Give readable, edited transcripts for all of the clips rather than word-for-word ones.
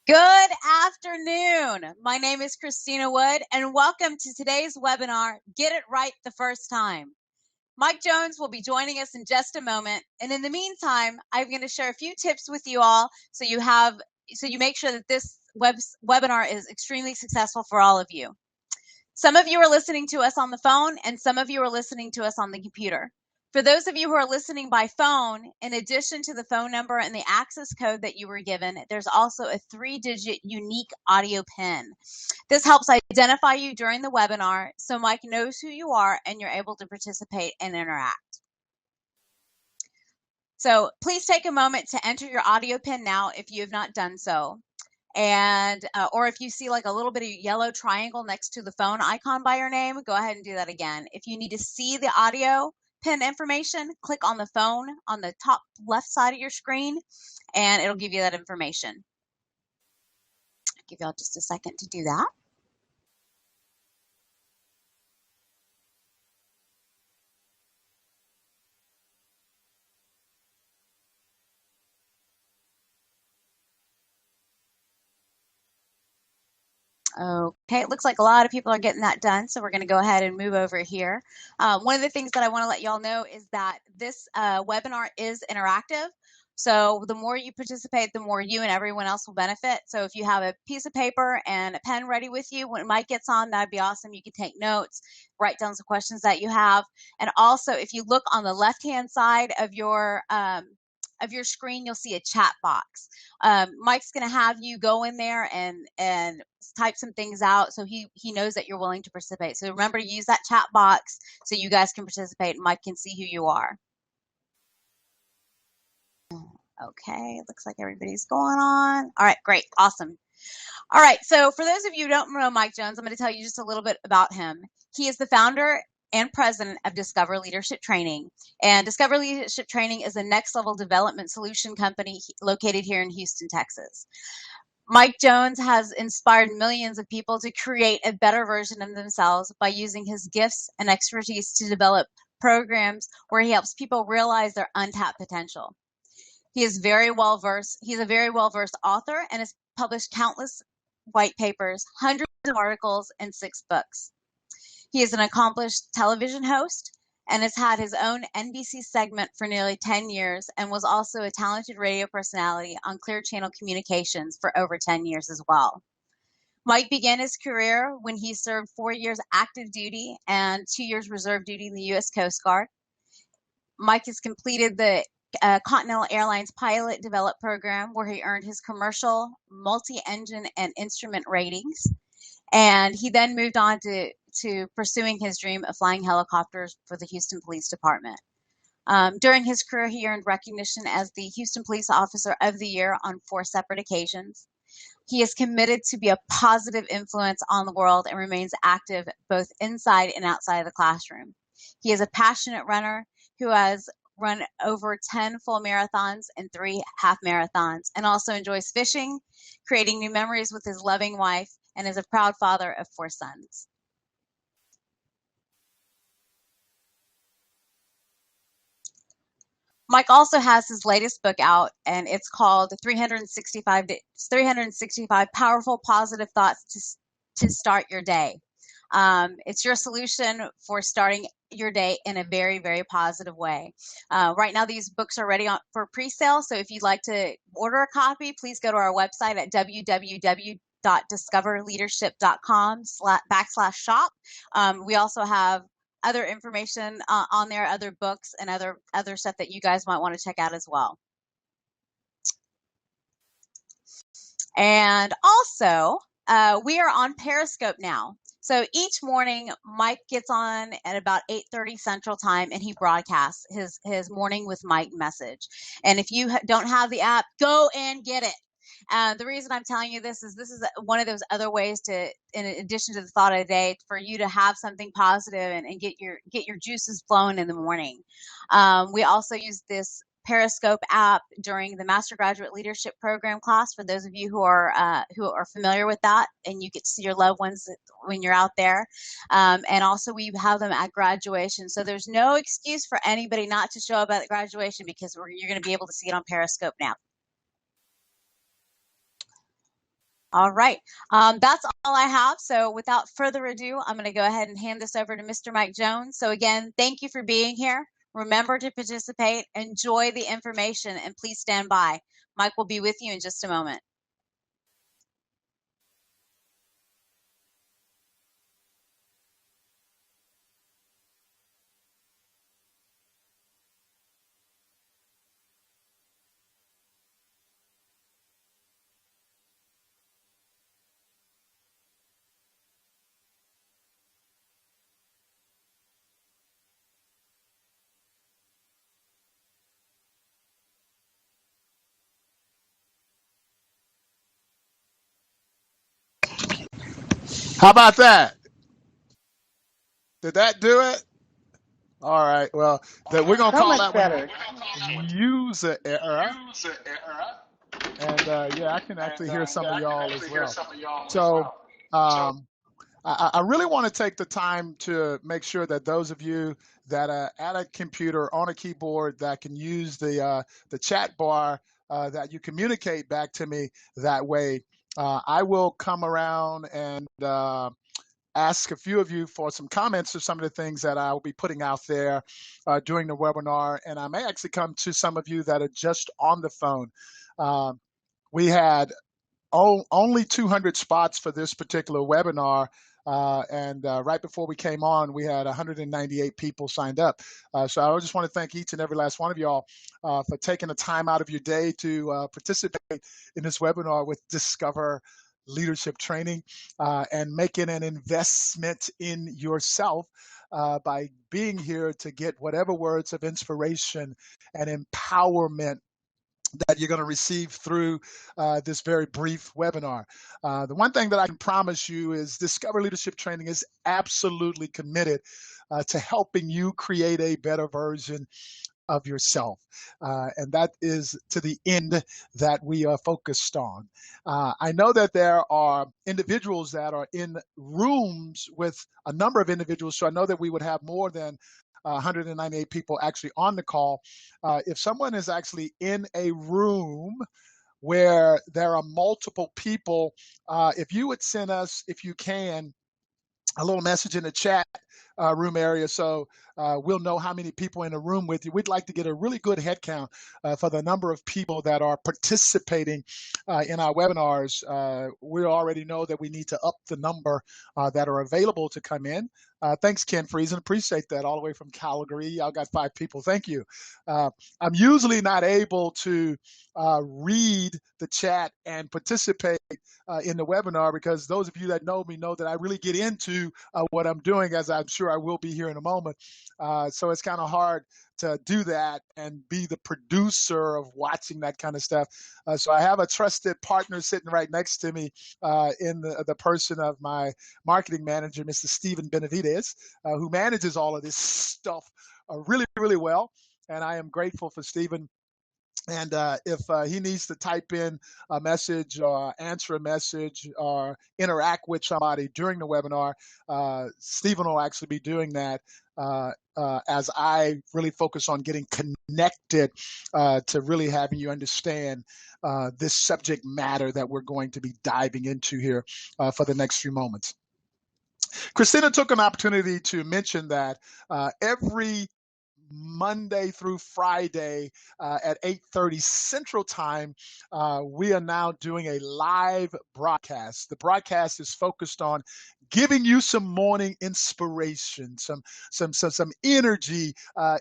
Good afternoon. My name is Christina Wood, and welcome to today's webinar, Get It Right the First Time. Mike Jones will be joining us in just a moment, and in the meantime, I'm going to share a few tips with you all so you make sure that this webinar is extremely successful for all of you. Some of you are listening to us on the phone, and some of you are listening to us on the computer. For those of you who are listening by phone, in addition to the phone number and the access code that you were given, there's also a 3-digit unique audio PIN. This helps identify you during the webinar so Mike knows who you are and you're able to participate and interact. So please take a moment to enter your audio PIN now if you have not done so. And or if you see like a little bit of yellow triangle next to the phone icon by your name, go ahead and do that again. If you need to see the audio pin information, click on the phone on the top left side of your screen and it'll give you that information. I'll give y'all just a second to do that. Okay, it looks like a lot of people are getting that done, so we're going to go ahead and move over here. One of the things that I want to let y'all know is that this webinar is interactive. So the more you participate, the more you and everyone else will benefit. So if you have a piece of paper and a pen ready with you, when Mike gets on, that'd be awesome. You can take notes, write down some questions that you have. And also, if you look on the left-hand side of your screen, you'll see a chat box. Mike's going to have you go in there and type some things out so he knows that you're willing to participate. So remember to use that chat box so you guys can participate and Mike can see who you are. Okay, looks like everybody's going on. All right, great, awesome. All right, so for those of you who don't know Mike Jones, I'm going to tell you just a little bit about him. He is the founder and president of Discover Leadership Training. And Discover Leadership Training is a next level development solution company located here in Houston, Texas. Mike Jones has inspired millions of people to create a better version of themselves by using his gifts and expertise to develop programs where he helps people realize their untapped potential. He's a very well-versed author and has published countless white papers, hundreds of articles, and 6 books. He is an accomplished television host and has had his own NBC segment for nearly 10 years and was also a talented radio personality on Clear Channel Communications for over 10 years as well. Mike began his career when he served 4 years active duty and 2 years reserve duty in the U.S. Coast Guard. Mike has completed the Continental Airlines Pilot Develop Program, where he earned his commercial, multi-engine, and instrument ratings. And he then moved on to pursuing his dream of flying helicopters for the Houston Police Department. During his career, he earned recognition as the Houston Police Officer of the Year on 4 separate occasions. He is committed to be a positive influence on the world and remains active both inside and outside of the classroom. He is a passionate runner who has run over 10 full marathons and 3 half marathons, and also enjoys fishing, creating new memories with his loving wife, and is a proud father of 4 sons. Mike also has his latest book out, and it's called 365 Powerful Positive Thoughts to Start Your Day. It's your solution for starting your day in a very, very positive way. Right now, these books are ready for pre-sale, so if you'd like to order a copy, please go to our website at www.discoverleadership.com/shop. We also have other information on there, other books, and other stuff that you guys might want to check out as well. And also, we are on Periscope now. So each morning, Mike gets on at about 8:30 Central Time, and he broadcasts his Morning with Mike message. And if you don't have the app, go and get it. The reason I'm telling you this is one of those other ways to, in addition to the thought of the day, for you to have something positive and get your juices flowing in the morning. We also use this Periscope app during the Master Graduate Leadership Program class for those of you who are familiar with that, and you get to see your loved ones when you're out there. And also we have them at graduation. So there's no excuse for anybody not to show up at graduation because you're going to be able to see it on Periscope now. All right. That's all I have. So without further ado, I'm going to go ahead and hand this over to Mr. Mike Jones. So again, thank you for being here. Remember to participate, enjoy the information, and please stand by. Mike will be with you in just a moment. How about that? Did that do it? All right. Well, we're gonna So call much that one better. user error. And yeah, I can actually hear some of y'all as well. So um, I really want to take the time to make sure that those of you that are at a computer on a keyboard that can use the chat bar that you communicate back to me that way. I will come around and ask a few of you for some comments of some of the things that I will be putting out there during the webinar. And I may actually come to some of you that are just on the phone. Uh, we had only 200 spots for this particular webinar. And right before we came on, we had 198 people signed up. So I just want to thank each and every last one of y'all for taking the time out of your day to participate in this webinar with Discover Leadership Training and making an investment in yourself by being here to get whatever words of inspiration and empowerment that you're going to receive through this very brief webinar. The one thing that I can promise you is Discover Leadership Training is absolutely committed to helping you create a better version of yourself. And that is to the end that we are focused on. I know that there are individuals that are in rooms with a number of individuals, so I know that we would have more than 198 people actually on the call. If someone is actually in a room where there are multiple people, if you would send us, if you can, a little message in the chat room area so we'll know how many people in the room with you. We'd like to get a really good head count for the number of people that are participating in our webinars. We already know that we need to up the number that are available to come in. Thanks, Ken Friesen. Appreciate that all the way from Calgary. Y'all got 5 people. Thank you. I'm usually not able to read the chat and participate in the webinar because those of you that know me know that I really get into what I'm doing, as I'm sure I will be here in a moment. So it's kind of hard to do that and be the producer of watching that kind of stuff. So I have a trusted partner sitting right next to me in the person of my marketing manager, Mr. Stephen Benavides, who manages all of this stuff really, really well. And I am grateful for Stephen. And if he needs to type in a message or answer a message or interact with somebody during the webinar, Stephen will actually be doing that as I really focus on getting connected to really having you understand this subject matter that we're going to be diving into here for the next few moments. Christina took an opportunity to mention that every Monday through Friday at 8:30 Central Time, we are now doing a live broadcast. The broadcast is focused on giving you some morning inspiration, some energy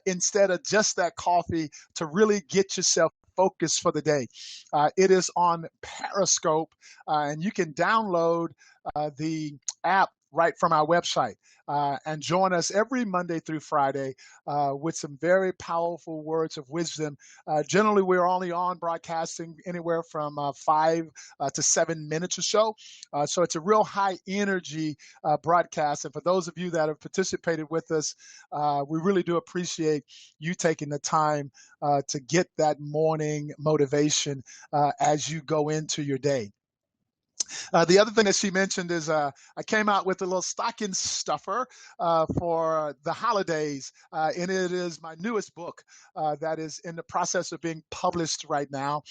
instead of just that coffee to really get yourself focused for the day. It is on Periscope, and you can download the app right from our website and join us every Monday through Friday with some very powerful words of wisdom. Generally, we're only on broadcasting anywhere from 5 to 7 minutes or so. So it's a real high energy broadcast. And for those of you that have participated with us, we really do appreciate you taking the time to get that morning motivation as you go into your day. The other thing that she mentioned is I came out with a little stocking stuffer for the holidays, and it is my newest book that is in the process of being published right now.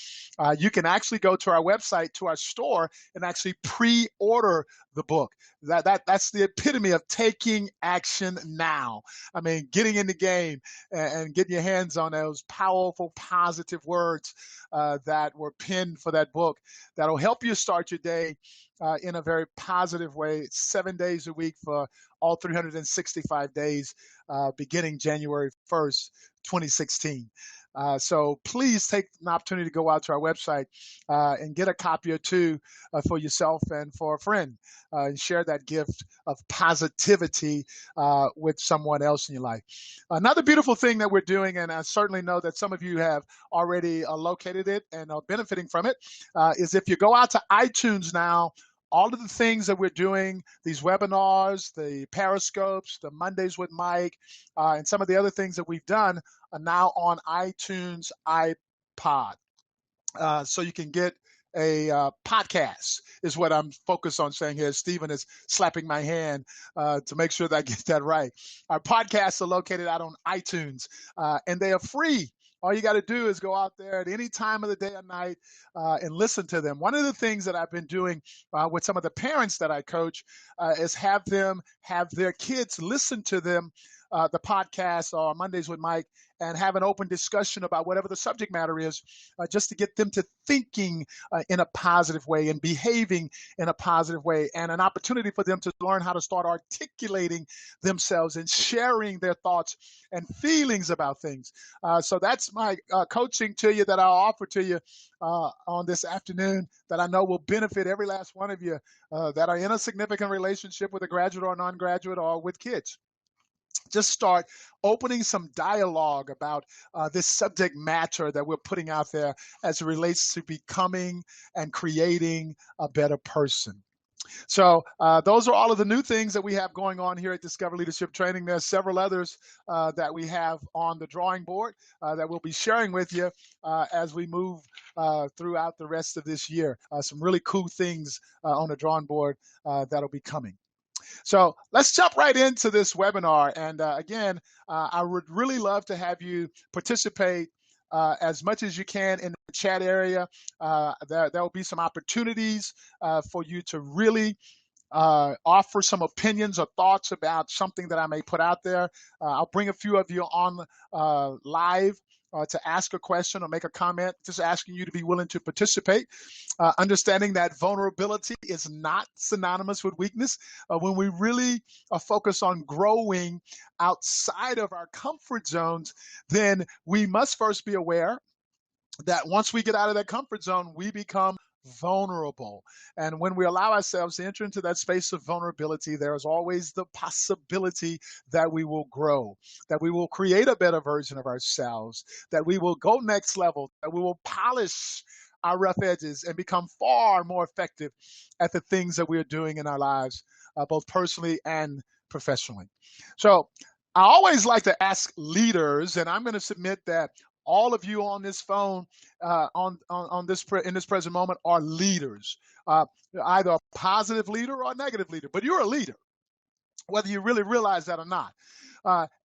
You can actually go to our website, to our store, and actually pre-order the book. That's the epitome of taking action now. I mean, getting in the game and getting your hands on those powerful, positive words that were penned for that book that'll help you start your day in a very positive way. It's 7 days a week for all 365 days, beginning January 1st, 2016. So please take an opportunity to go out to our website and get a copy or two for yourself and for a friend, and share that gift of positivity with someone else in your life. Another beautiful thing that we're doing, and I certainly know that some of you have already located it and are benefiting from it, is if you go out to iTunes now, all of the things that we're doing, these webinars, the Periscopes, the Mondays with Mike, and some of the other things that we've done are now on iTunes iPod. So you can get a podcast is what I'm focused on saying here. Stephen is slapping my hand to make sure that I get that right. Our podcasts are located out on iTunes, and they are free. All you got to do is go out there at any time of the day or night and listen to them. One of the things that I've been doing with some of the parents that I coach is have them have their kids listen to them, the podcast or Mondays with Mike, and have an open discussion about whatever the subject matter is, just to get them to thinking in a positive way and behaving in a positive way, and an opportunity for them to learn how to start articulating themselves and sharing their thoughts and feelings about things. So that's my coaching to you that I'll offer to you on this afternoon, that I know will benefit every last one of you that are in a significant relationship with a graduate or non-graduate or with kids. Just start opening some dialogue about this subject matter that we're putting out there as it relates to becoming and creating a better person. So those are all of the new things that we have going on here at Discover Leadership Training. There's several others that we have on the drawing board that we'll be sharing with you as we move throughout the rest of this year. Some really cool things on the drawing board that'll be coming. So let's jump right into this webinar. And again, I would really love to have you participate as much as you can in the chat area. There will be some opportunities for you to really offer some opinions or thoughts about something that I may put out there. I'll bring a few of you on live to ask a question or make a comment, just asking you to be willing to participate. Understanding that vulnerability is not synonymous with weakness. When we really are focused on growing outside of our comfort zones, then we must first be aware that once we get out of that comfort zone, we become vulnerable. And when we allow ourselves to enter into that space of vulnerability, there is always the possibility that we will grow, that we will create a better version of ourselves, that we will go next level, that we will polish our rough edges and become far more effective at the things that we're doing in our lives, both personally and professionally. So I always like to ask leaders, and I'm going to submit that all of you on this phone, on this in this present moment, are leaders, either a positive leader or a negative leader. But you're a leader, whether you really realize that or not.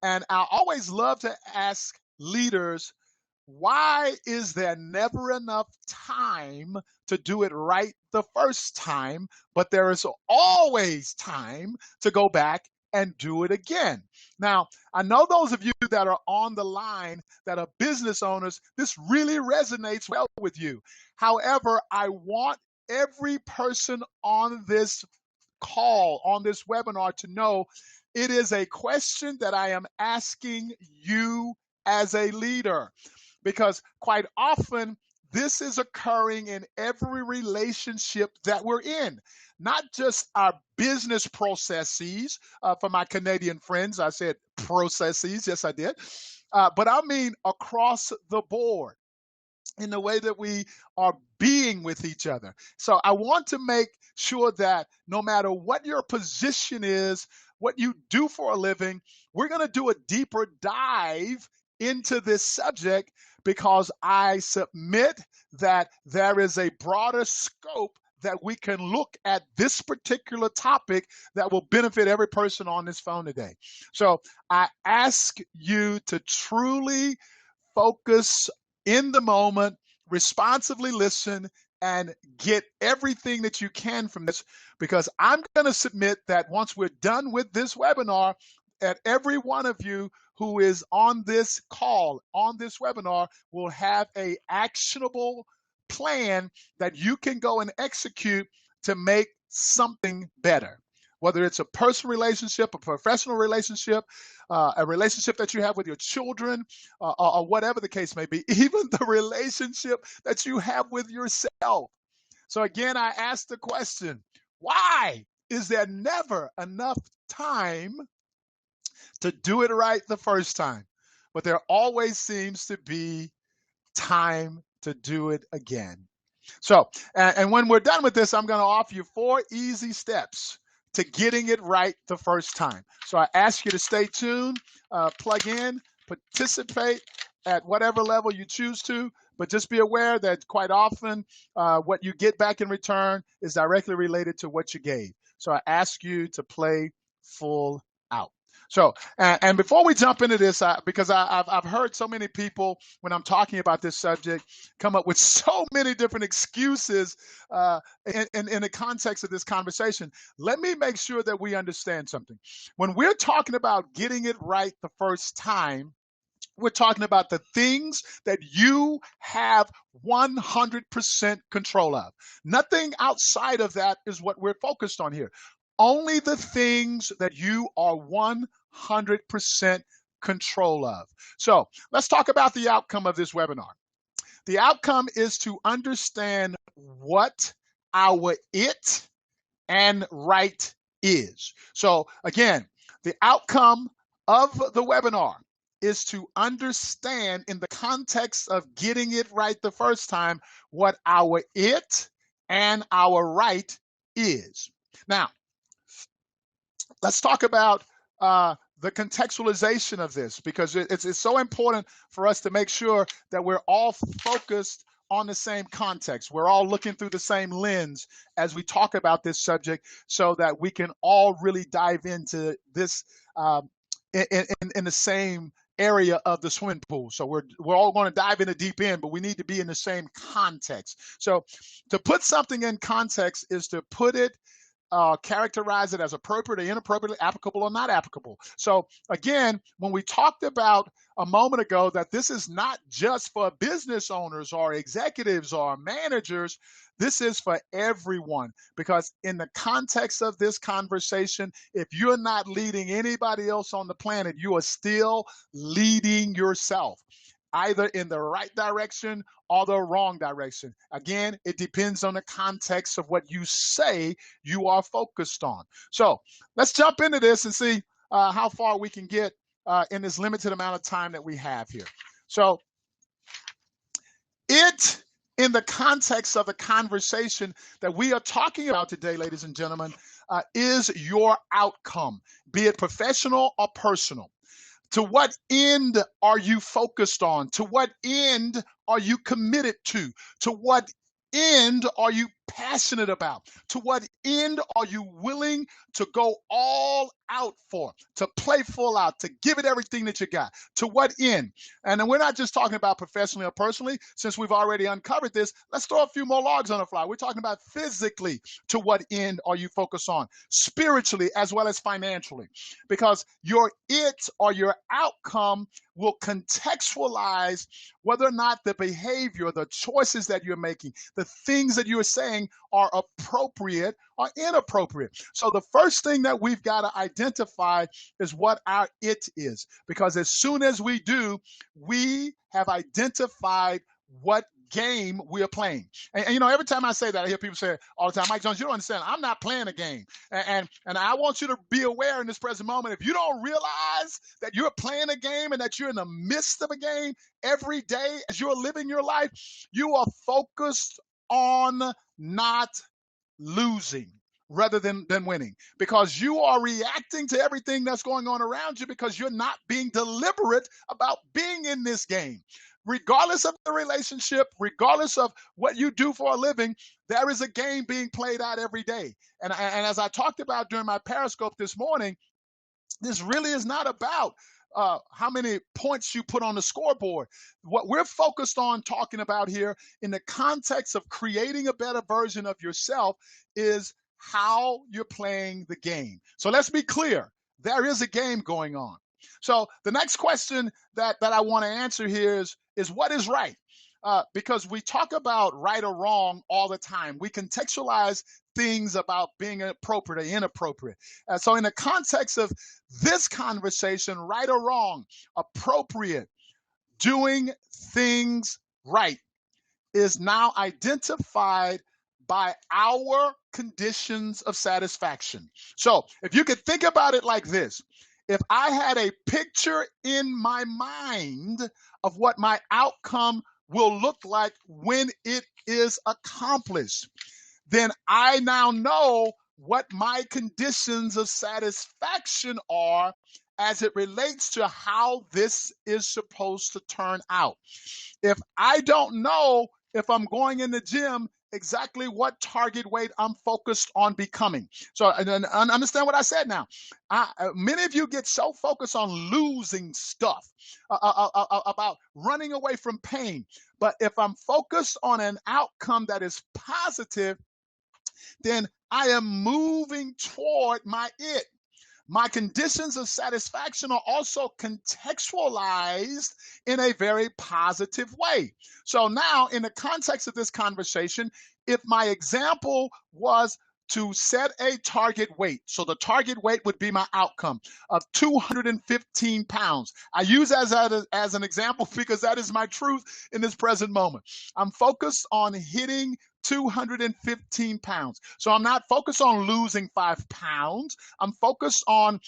And I always love to ask leaders, why is there never enough time to do it right the first time, but there is always time to go back and do it again? Now, I know those of you that are on the line that are business owners, this really resonates well with you. However, I want every person on this call, on this webinar, to know it is a question that I am asking you as a leader, because quite often this is occurring in every relationship that we're in, not just our business processes. For my Canadian friends, I said processes. Yes, I did. But I mean across the board, in the way that we are being with each other. So I want to make sure that no matter what your position is, what you do for a living, we're going to do a deeper dive into this subject, because I submit that there is a broader scope that we can look at this particular topic that will benefit every person on this phone today. So I ask you to truly focus in the moment, responsibly listen, and get everything that you can from this, because I'm going to submit that once we're done with this webinar, that every one of you who is on this call, on this webinar, will have a actionable plan that you can go and execute to make something better. Whether it's a personal relationship, a professional relationship, a relationship that you have with your children, or whatever the case may be, even the relationship that you have with yourself. So again, I ask the question, why is there never enough time to do it right the first time? But there always seems to be time to do it again. So, and when we're done with this, I'm going to offer you 4 easy steps to getting it right the first time. So I ask you to stay tuned, plug in, participate at whatever level you choose to, but just be aware that quite often what you get back in return is directly related to what you gave. So I ask you to play full out. So, and before we jump into this, because I've heard so many people when I'm talking about this subject come up with so many different excuses in the context of this conversation, let me make sure that we understand something. When we're talking about getting it right the first time, we're talking about the things that you have 100% control of. Nothing outside of that is what we're focused on here. Only the things that you are 100% control of. So let's talk about the outcome of this webinar. The outcome is to understand what our it and right is. So again, the outcome of the webinar is to understand, in the context of getting it right the first time, what our it and our right is. Now, let's talk about the contextualization of this, because it's so important for us to make sure that we're all focused on the same context. We're all looking through the same lens as we talk about this subject, so that we can all really dive into this in the same area of the swimming pool. So we're all going to dive in the deep end, but we need to be in the same context. So to put something in context is to put it, characterize it as appropriate or inappropriately, applicable or not applicable. So again, when we talked about a moment ago that this is not just for business owners or executives or managers, this is for everyone, because in the context of this conversation, if you're not leading anybody else on the planet, you are still leading yourself, either in the right direction or the wrong direction. Again, it depends on the context of what you say you are focused on. So let's jump into this and see how far we can get in this limited amount of time that we have here. So it, in the context of the conversation that we are talking about today, ladies and gentlemen, is your outcome, be it professional or personal. To what end are you focused on? To what end are you committed to? To what end are you passionate about? To what end are you willing to go all out for? To play full out, to give it everything that you got? To what end? And then we're not just talking about professionally or personally. Since we've already uncovered this, let's throw a few more logs on the fly. We're talking about physically. To what end are you focused on? Spiritually as well as financially. Because your it or your outcome will contextualize whether or not the behavior, the choices that you're making, the things that you're saying are appropriate or inappropriate. So the first thing that we've got to identify is what our it is, because as soon as we do, we have identified what game we are playing. And you know, every time I say that, I hear people say all the time, Mike Jones, you don't understand, I'm not playing a game. And I want you to be aware in this present moment, if you don't realize that you're playing a game and that you're in the midst of a game every day as you're living your life, you are focused on not losing rather than winning, because you are reacting to everything that's going on around you, because you're not being deliberate about being in this game. regardless of the relationship, regardless of what you do for a living, there is a game being played out every day. And as I talked about during my Periscope this morning, this really is not about how many points you put on the scoreboard. What we're focused on talking about here in the context of creating a better version of yourself is how you're playing the game. So let's be clear. There is a game going on. So the next question that I want to answer here is what is right? Because we talk about right or wrong all the time. We contextualize things about being appropriate or inappropriate. So in the context of this conversation, right or wrong, appropriate, doing things right is now identified by our conditions of satisfaction. So if you could think about it like this, if I had a picture in my mind of what my outcome will look like when it is accomplished, then I now know what my conditions of satisfaction are as it relates to how this is supposed to turn out. If I don't know if I'm going in the gym exactly what target weight I'm focused on becoming. So and understand what I said now. Many of you get so focused on losing stuff, about running away from pain. But if I'm focused on an outcome that is positive, then I am moving toward my it. My conditions of satisfaction are also contextualized in a very positive way. So now, in the context of this conversation, if my example was to set a target weight, so the target weight would be my outcome of 215 pounds. I use as an example because that is my truth in this present moment. I'm focused on hitting 215 pounds. So I'm not focused on losing 5 pounds. I'm focused on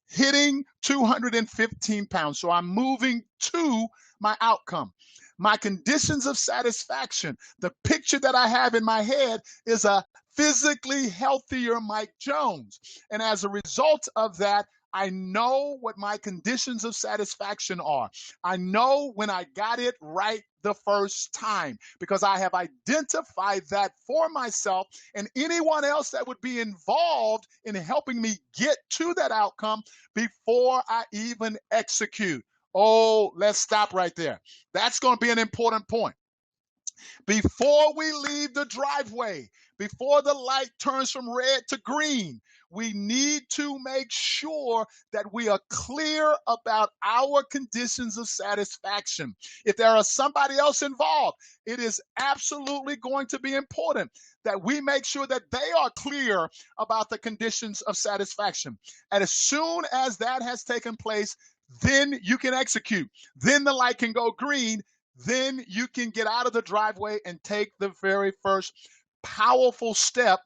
hitting 215 pounds. So I'm moving to my outcome. My conditions of satisfaction, the picture that I have in my head is a physically healthier Mike Jones. And as a result of that, I know what my conditions of satisfaction are. I know when I got it right the first time because I have identified that for myself and anyone else that would be involved in helping me get to that outcome before I even execute. Oh, let's stop right there. That's going to be an important point. Before we leave the driveway, before the light turns from red to green, we need to make sure that we are clear about our conditions of satisfaction. If there is somebody else involved, it is absolutely going to be important that we make sure that they are clear about the conditions of satisfaction. And as soon as that has taken place, then you can execute. Then the light can go green. Then you can get out of the driveway and take the very first powerful step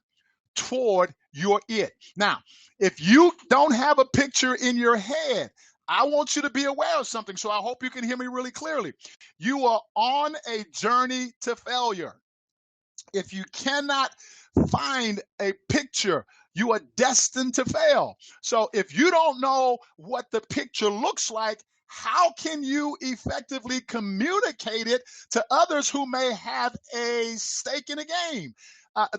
toward your it. Now, if you don't have a picture in your head, I want you to be aware of something, so I hope you can hear me really clearly. You are on a journey to failure. If you cannot find a picture, you are destined to fail. So if you don't know what the picture looks like, how can you effectively communicate it to others who may have a stake in the game?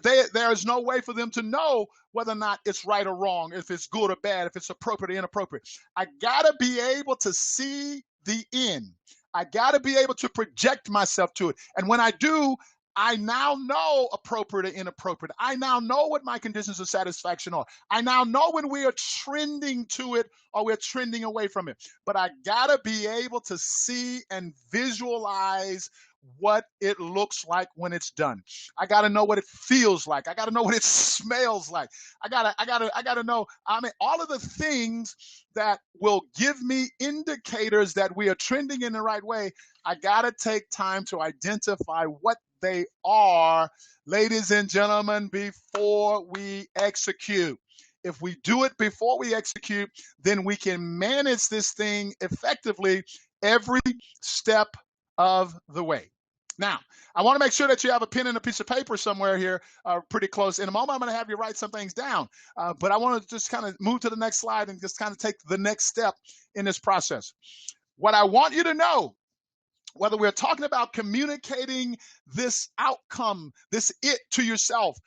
There is no way for them to know whether or not it's right or wrong, if it's good or bad, if it's appropriate or inappropriate. I got to be able to see the end. I got to be able to project myself to it. And when I do, I now know appropriate or inappropriate. I now know what my conditions of satisfaction are. I now know when we are trending to it or we're trending away from it. But I gotta be able to see and visualize what it looks like when it's done. I gotta know what it feels like. I gotta know what it smells like. I gotta know. I mean, all of the things that will give me indicators that we are trending in the right way. I gotta take time to identify what they are, ladies and gentlemen, before we execute. If we do it before we execute, then we can manage this thing effectively every step of the way. Now, I want to make sure that you have a pen and a piece of paper somewhere here, pretty close. In a moment, I'm going to have you write some things down, but I want to just kind of move to the next slide and just kind of take the next step in this process. What I want you to know whether we're talking about communicating this outcome, this it to yourself,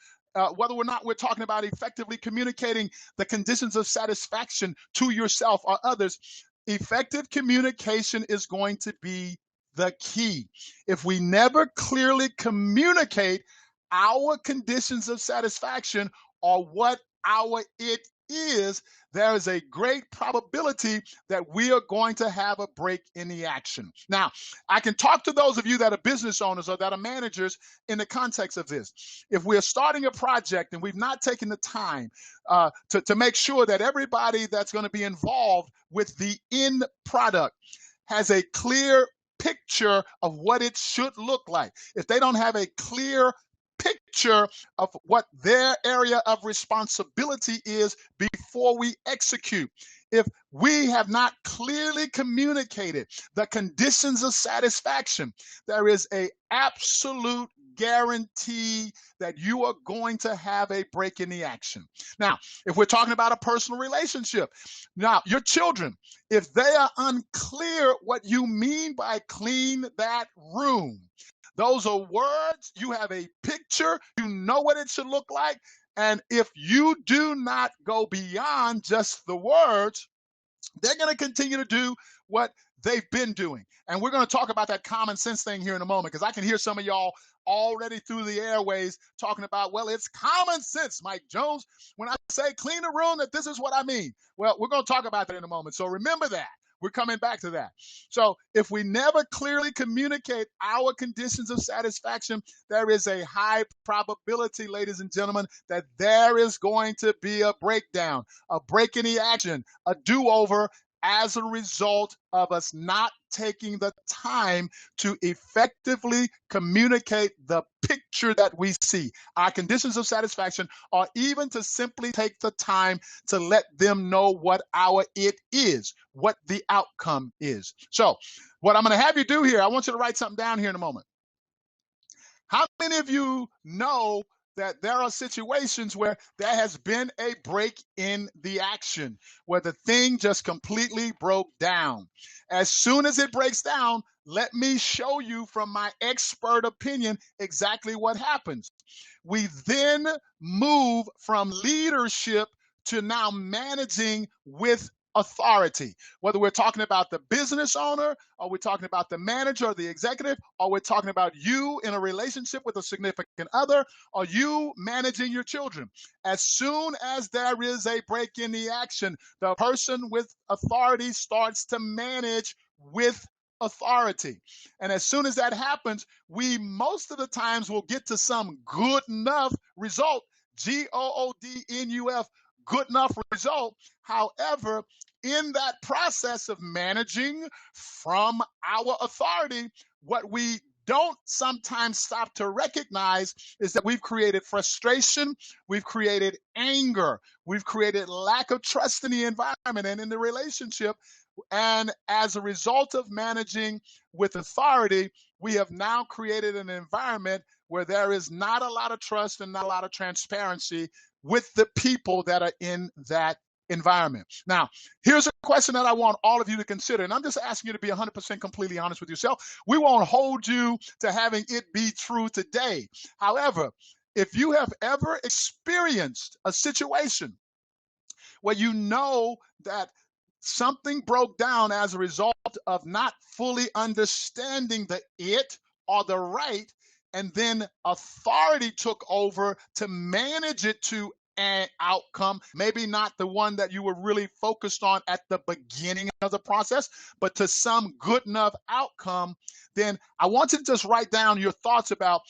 whether or not we're talking about effectively communicating the conditions of satisfaction to yourself or others, effective communication is going to be the key. If we never clearly communicate our conditions of satisfaction or what our it is, there is a great probability that we are going to have a break in the action. Now, I can talk to those of you that are business owners or that are managers in the context of this. If we're starting a project and we've not taken the time to make sure that everybody that's going to be involved with the end product has a clear picture of what it should look like, if they don't have a clear picture of what their area of responsibility is before we execute, if we have not clearly communicated the conditions of satisfaction, there is a absolute guarantee that you are going to have a break in the action. Now, if we're talking about a personal relationship, now your children, if they are unclear what you mean by clean that room, those are words, you have a picture, you know what it should look like. And if you do not go beyond just the words, they're going to continue to do what they've been doing. And we're going to talk about that common sense thing here in a moment, because I can hear some of y'all already through the airways talking about, well, it's common sense, Mike Jones. When I say clean the room, that this is what I mean. Well, we're going to talk about that in a moment. So remember that. We're coming back to that. So if we never clearly communicate our conditions of satisfaction, there is a high probability, ladies and gentlemen, that there is going to be a breakdown, a break in the action, a do-over as a result of us not taking the time to effectively communicate the picture that we see, our conditions of satisfaction, or even to simply take the time to let them know what our it is, what the outcome is. So what I'm going to have you do here, I want you to write something down here in a moment. How many of you know that there are situations where there has been a break in the action, where the thing just completely broke down? As soon as it breaks down, let me show you from my expert opinion exactly what happens. We then move from leadership to now managing with authority. Whether we're talking about the business owner, or we're talking about the manager or the executive, or we're talking about you in a relationship with a significant other, or you managing your children. As soon as there is a break in the action, the person with authority starts to manage with authority. And as soon as that happens, we most of the times will get to some good enough result, GOODNUF, good enough result. However, in that process of managing from our authority, what we don't sometimes stop to recognize is that we've created frustration, we've created anger, we've created lack of trust in the environment and in the relationship. And as a result of managing with authority, we have now created an environment where there is not a lot of trust and not a lot of transparency with the people that are in that environment. Now, here's a question that I want all of you to consider, and I'm just asking you to be 100% completely honest with yourself. We won't hold you to having it be true today. However, if you have ever experienced a situation where you know that something broke down as a result of not fully understanding the it or the right, and then authority took over to manage it to an outcome, maybe not the one that you were really focused on at the beginning of the process, but to some good enough outcome, then I want you to just write down your thoughts about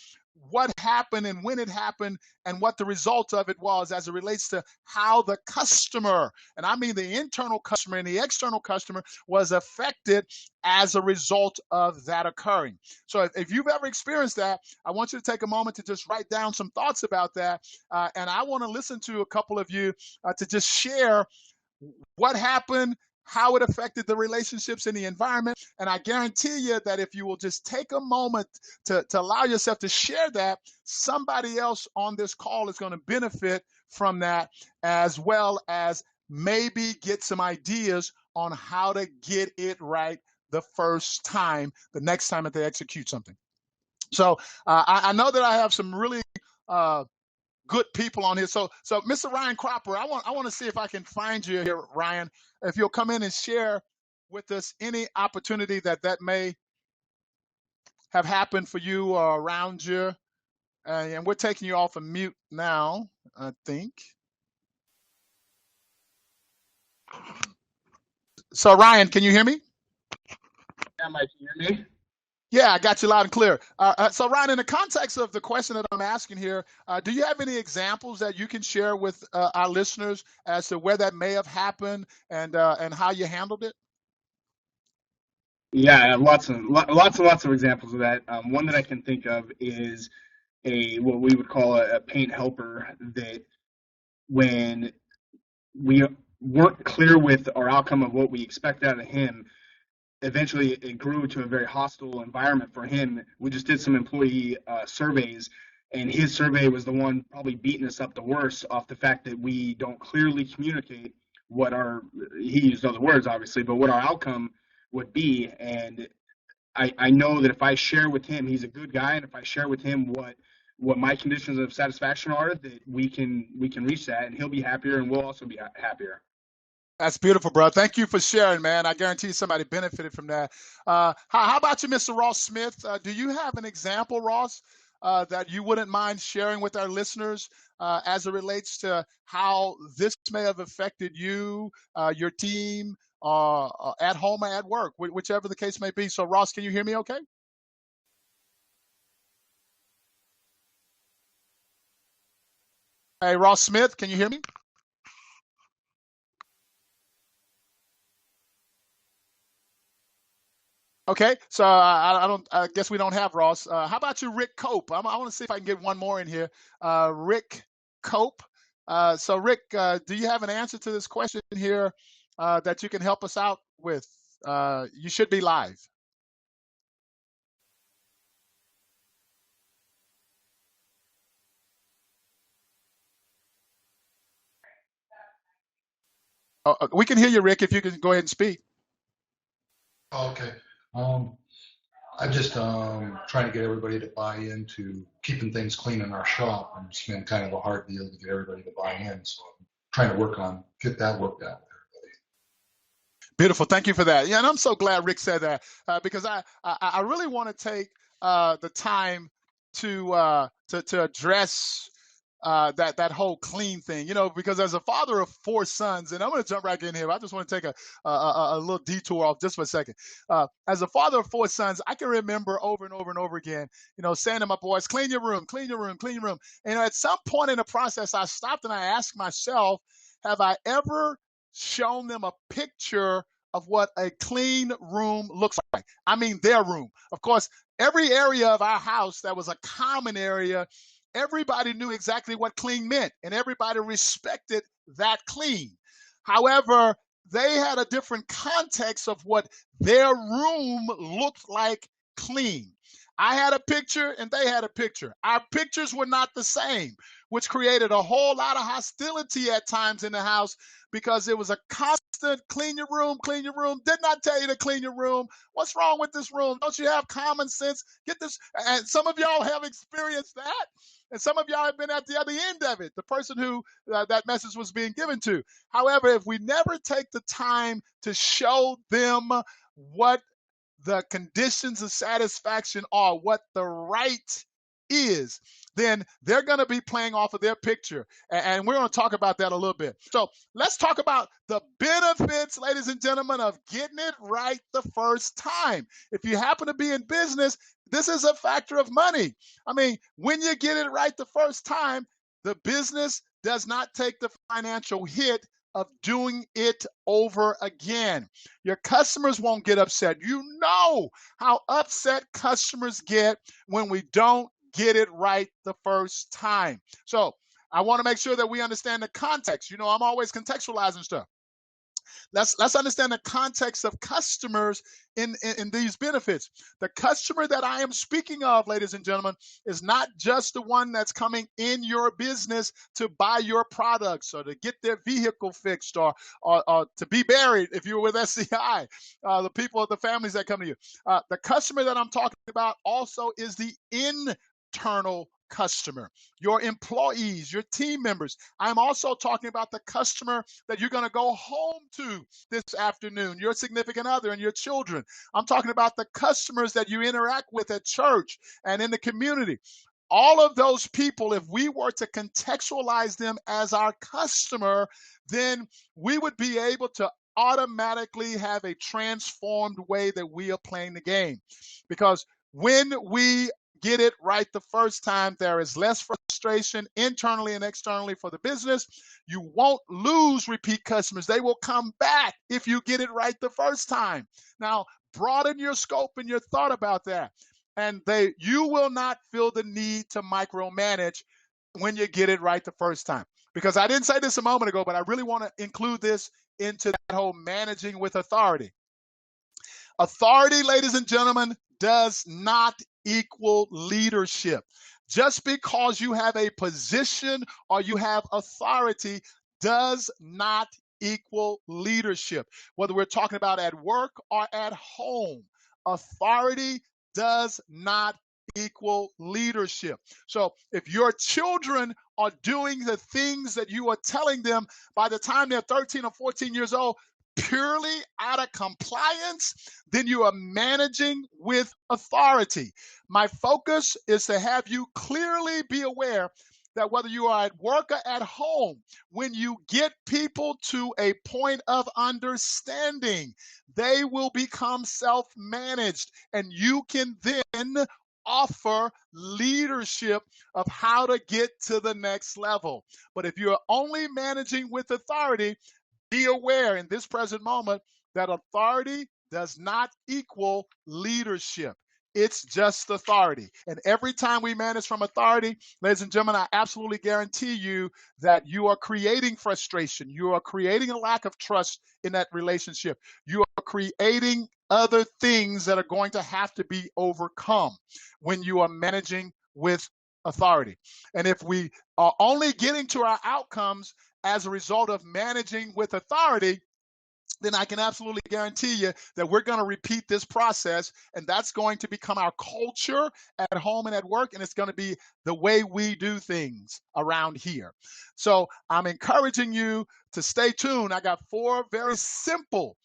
what happened and when it happened and what the result of it was as it relates to how the customer, and I mean the internal customer and the external customer, was affected as a result of that occurring. So if you've ever experienced that, I want you to take a moment to just write down some thoughts about that. And I want to listen to a couple of you to just share what happened, how it affected the relationships in the environment. And I guarantee you that if you will just take a moment to allow yourself to share that, somebody else on this call is going to benefit from that, as well as maybe get some ideas on how to get it right the first time, the next time that they execute something. So I know that I have some really uh, good people on here. So Mr. Ryan Cropper, I want to see if I can find you here, Ryan. If you'll come in and share with us any opportunity that may have happened for you or around you. And we're taking you off of mute now, I think. So Ryan, can you hear me? Yeah, Mike, can you hear me? Yeah, I got you loud and clear. So, Ryan, in the context of the question that I'm asking here, do you have any examples that you can share with our listeners as to where that may have happened and how you handled it? Yeah, I have lots of examples of that. One that I can think of is a what we would call a paint helper that when we weren't clear with our outcome of what we expect out of him, eventually it grew to a very hostile environment for him. We just did some employee surveys, and his survey was the one probably beating us up the worst off the fact that we don't clearly communicate what our, he used other words obviously, but what our outcome would be. And I know that if I share with him, he's a good guy, and if I share with him what my conditions of satisfaction are, that we can reach that, and he'll be happier, and we'll also be happier. That's beautiful, bro. Thank you for sharing, man. I guarantee somebody benefited from that. How about you, Mr. Ross Smith? Do you have an example, Ross, that you wouldn't mind sharing with our listeners as it relates to how this may have affected you, your team, at home or at work, whichever the case may be? So, Ross, can you hear me okay? Hey, Ross Smith, can you hear me? Okay, so I don't. I guess we don't have Ross. How about you, Rick Cope? I want to see if I can get one more in here. Rick Cope. So, Rick, do you have an answer to this question here that you can help us out with? You should be live. We can hear you, Rick. If you can go ahead and speak. Okay. Um, I'm just trying to get everybody to buy into keeping things clean in our shop, and it's been kind of a hard deal to get everybody to buy in. So I'm trying to work on get that worked out with everybody. Beautiful. Thank you for that. Yeah, and I'm so glad Rick said that because I really want to take the time to address that whole clean thing, because as a father of four sons, and I'm going to jump right in here. I just want to take a little detour off just for a second. As a father of four sons, I can remember over and over and over again, saying to my boys, clean your room, clean your room, clean your room. And at some point in the process, I stopped and I asked myself, have I ever shown them a picture of what a clean room looks like? I mean, their room. Of course, every area of our house that was a common area, everybody knew exactly what clean meant, and everybody respected that clean. However, they had a different context of what their room looked like clean. I had a picture and they had a picture. Our pictures were not the same, which created a whole lot of hostility at times in the house because it was a constant clean your room, clean your room. Did not tell you to clean your room. What's wrong with this room? Don't you have common sense? Get this. And some of y'all have experienced that. And some of y'all have been at the other end of it, the person who that message was being given to. However, if we never take the time to show them what the conditions of satisfaction are, what the right is, then they're going to be playing off of their picture. And we're going to talk about that a little bit. So let's talk about the benefits, ladies and gentlemen, of getting it right the first time. If you happen to be in business, this is a factor of money. I mean, when you get it right the first time, the business does not take the financial hit of doing it over again. Your customers won't get upset. You know how upset customers get when we don't get it right the first time. So I want to make sure that we understand the context. I'm always contextualizing stuff. Let's understand the context of customers in these benefits. The customer that I am speaking of, ladies and gentlemen, is not just the one that's coming in your business to buy your products or to get their vehicle fixed or to be buried if you're with SCI, the people, the families that come to you. The customer that I'm talking about also is the internal customer, your employees, your team members. I'm also talking about the customer that you're going to go home to this afternoon, your significant other and your children. I'm talking about the customers that you interact with at church and in the community. All of those people, if we were to contextualize them as our customer, then we would be able to automatically have a transformed way that we are playing the game. Because when we get it right the first time, there is less frustration internally and externally for the business. You won't lose repeat customers. They will come back if you get it right the first time. Now, broaden your scope and your thought about that. And you will not feel the need to micromanage when you get it right the first time. Because I didn't say this a moment ago, but I really want to include this into that whole managing with authority. Authority, ladies and gentlemen, does not equal leadership. Just because you have a position or you have authority does not equal leadership. Whether we're talking about at work or at home, authority does not equal leadership. So if your children are doing the things that you are telling them by the time they're 13 or 14 years old, purely out of compliance, then you are managing with authority. My focus is to have you clearly be aware that whether you are at work or at home, when you get people to a point of understanding, they will become self-managed, and you can then offer leadership of how to get to the next level. But if you're only managing with authority, be aware in this present moment that authority does not equal leadership. It's just authority. And every time we manage from authority, ladies and gentlemen, I absolutely guarantee you that you are creating frustration. You are creating a lack of trust in that relationship. You are creating other things that are going to have to be overcome when you are managing with authority. And if we are only getting to our outcomes as a result of managing with authority, then I can absolutely guarantee you that we're going to repeat this process, and that's going to become our culture at home and at work, and it's going to be the way we do things around here. So I'm encouraging you to stay tuned. I got 4 very simple,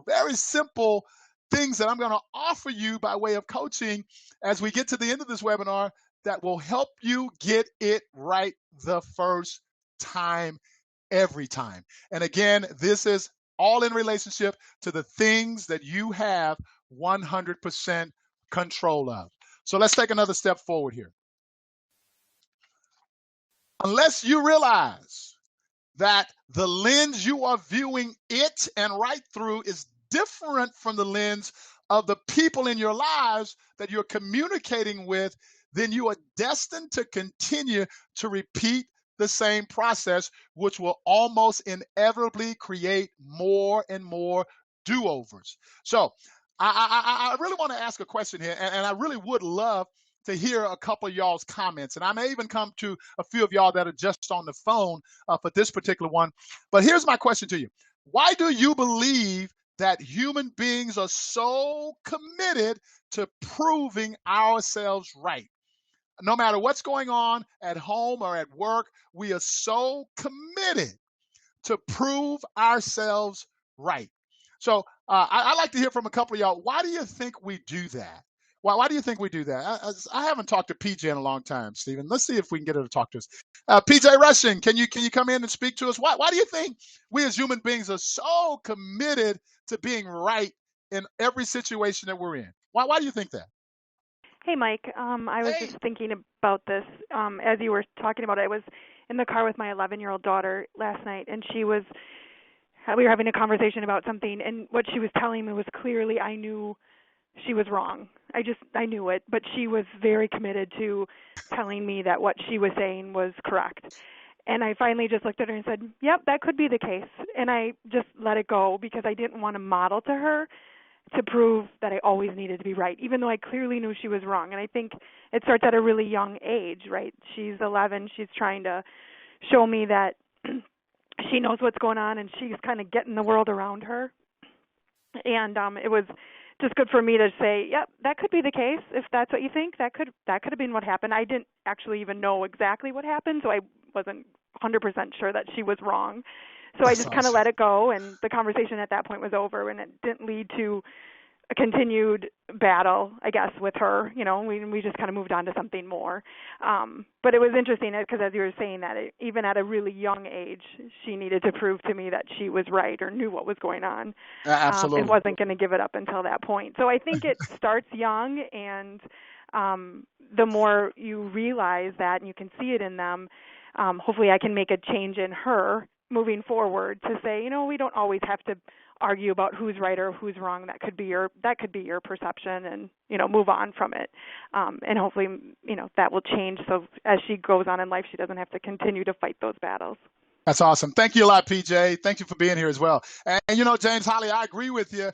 very simple things that I'm going to offer you by way of coaching as we get to the end of this webinar that will help you get it right the first time, every time. And again, this is all in relationship to the things that you have 100% control of. So let's take another step forward here. Unless you realize that the lens you are viewing it and right through is different from the lens of the people in your lives that you're communicating with, then you are destined to continue to repeat the same process, which will almost inevitably create more and more do-overs. So I really want to ask a question here, and I really would love to hear a couple of y'all's comments. And I may even come to a few of y'all that are just on the phone for this particular one. But here's my question to you. Why do you believe that human beings are so committed to proving ourselves right? No matter what's going on at home or at work, we are so committed to prove ourselves right. So I'd like to hear from a couple of y'all. Why do you think we do that? Why do you think we do that? I haven't talked to PJ in a long time, Stephen. Let's see if we can get her to talk to us. PJ Rushing, can you come in and speak to us? Why do you think we as human beings are so committed to being right in every situation that we're in? Why do you think that? Hey, Mike. I was just thinking about this as you were talking about it. I was in the car with my 11-year-old daughter last night, and we were having a conversation about something, and what she was telling me was clearly I knew she was wrong. I knew it, but she was very committed to telling me that what she was saying was correct. And I finally just looked at her and said, yep, that could be the case. And I just let it go because I didn't want to model to her to prove that I always needed to be right, even though I clearly knew she was wrong. And I think it starts at a really young age, right? She's 11. She's trying to show me that she knows what's going on and she's kind of getting the world around her. And it was just good for me to say, yep, that could be the case. If that's what you think, that could have been what happened. I didn't actually even know exactly what happened, so I wasn't 100% sure that she was wrong. So I That's just kind of awesome. let it go, and the conversation at that point was over, and it didn't lead to a continued battle, I guess, with her. You know, we just kind of moved on to something more. But it was interesting because as you were saying that, even at a really young age, she needed to prove to me that she was right or knew what was going on. And Absolutely. wasn't going to give it up until that point. So I think it starts young, and the more you realize that and you can see it in them, hopefully I can make a change in her moving forward to say, you know, we don't always have to argue about who's right or who's wrong. That could be your perception, and you know, move on from it. And hopefully, you know, that will change. So as she goes on in life, she doesn't have to continue to fight those battles. That's awesome. Thank you a lot, PJ. Thank you for being here as well. And you know, James, Holly, I agree with you.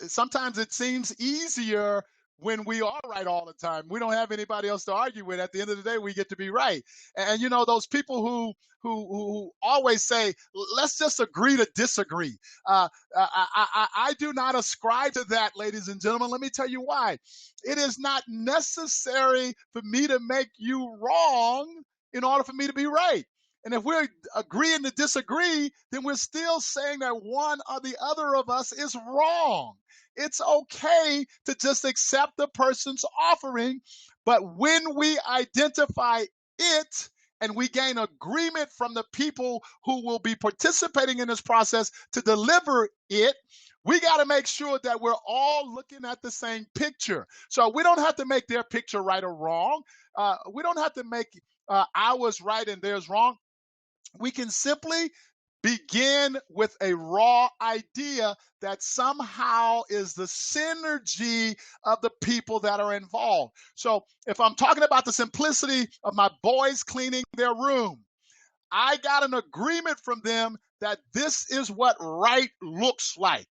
Sometimes it seems easier when we are right all the time. We don't have anybody else to argue with. At the end of the day, we get to be right. And you know, those people who always say, "Let's just agree to disagree." I do not ascribe to that, ladies and gentlemen. Let me tell you why. It is not necessary for me to make you wrong in order for me to be right. And if we're agreeing to disagree, then we're still saying that one or the other of us is wrong. It's okay to just accept the person's offering, but when we identify it and we gain agreement from the people who will be participating in this process to deliver it, we got to make sure that we're all looking at the same picture. So we don't have to make their picture right or wrong. We don't have to make ours right and theirs wrong. We can simply begin with a raw idea that somehow is the synergy of the people that are involved. So if I'm talking about the simplicity of my boys cleaning their room, I got an agreement from them that this is what right looks like.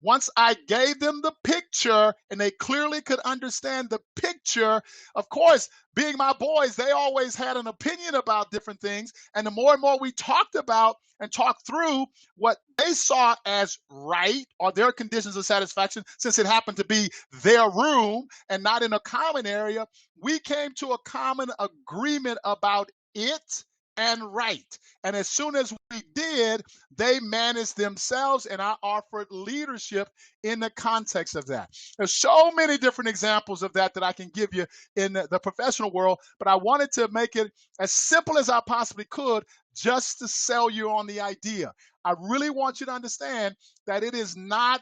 Once I gave them the picture and they clearly could understand the picture, of course, being my boys, they always had an opinion about different things. And the more and more we talked about and talked through what they saw as right or their conditions of satisfaction, since it happened to be their room and not in a common area, we came to a common agreement about it and right. And as soon as we did, they managed themselves, and I offered leadership in the context of that. There's so many different examples of that I can give you in the professional world, but I wanted to make it as simple as I possibly could just to sell you on the idea. I really want you to understand that it is not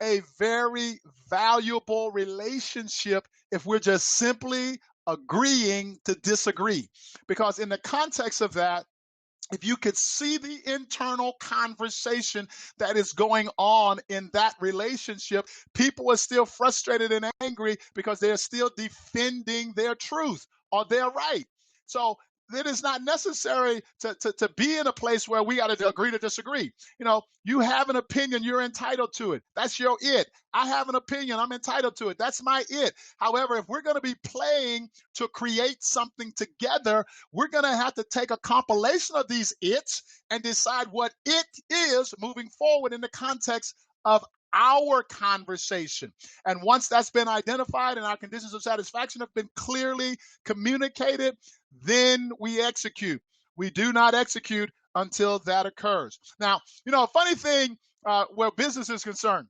a very valuable relationship if we're just simply agreeing to disagree. Because in the context of that, if you could see the internal conversation that is going on in that relationship, people are still frustrated and angry because they're still defending their truth or their right. So it is not necessary to be in a place where we got to agree to disagree. You know, you have an opinion, you're entitled to it. That's your it. I have an opinion, I'm entitled to it. That's my it. However, if we're going to be playing to create something together, we're going to have to take a compilation of these its and decide what it is moving forward in the context of our conversation. And once that's been identified and our conditions of satisfaction have been clearly communicated, then we execute. We do not execute until that occurs. Now, you know, a funny thing where business is concerned,